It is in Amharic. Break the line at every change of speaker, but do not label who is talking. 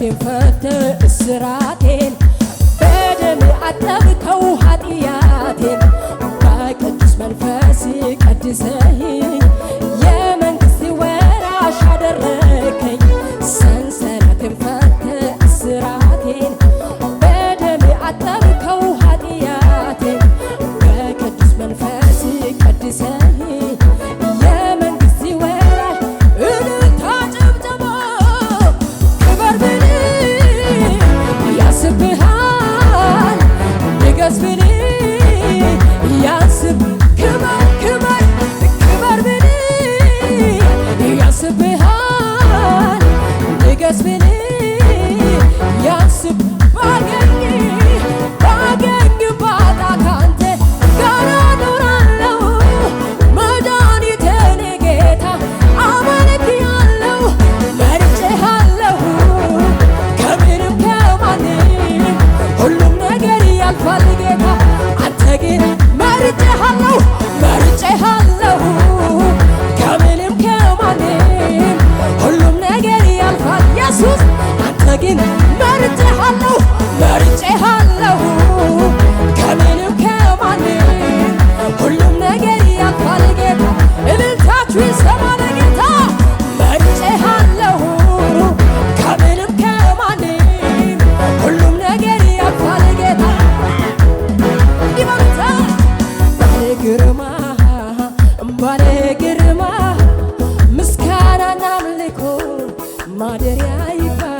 ሰንሰለቴን ፈተህ እስራቴን በደም አጠብከው ኃጢአቴን በቅዱስ መንፈስ ቀድሰኝ የመንግሥት ወራሽ አደረከኝ። ሰንሰለቴን ፈተህ እስራቴን በደም አጠብከው ኃጢአቴን በቅዱስ መንፈስ ቀድሰኝ የመንግሥት ወራሽ እልልታ ጭብጨባ ክበር ብል ያስብሃል ንገስ ብል ያስብ ክበር ክበር ክበር ብል ያስብሃል ንገስ ብል ያስብ ባገኝ ባጣ ካንተ ጋር እኖራለሁ መድኃኒቴን ጌታ አመልክሃለሁ መርጬሃለሁ ከምንም ከማንም ሁሉም ነገር ያልፋል ጌታ አንተ ግን መርጬሃለሁ ከምንም ከማንም ሁሉም ነገር ያልፋል ኢየሱስ አንተ ግን መርጬሃለሁ ከምንም ከማንም ሁሉም ነገር ያልፋል ጌታ እልልታችሁ ይሰማ ለጌታ መርጬሃለሁ ከምንም ከማንም ሁሉም ነገር ያልፋል ጌታ ይበርታ ባለ ግርማ ምስጋናና አምልኮ ማደሪያ ይባል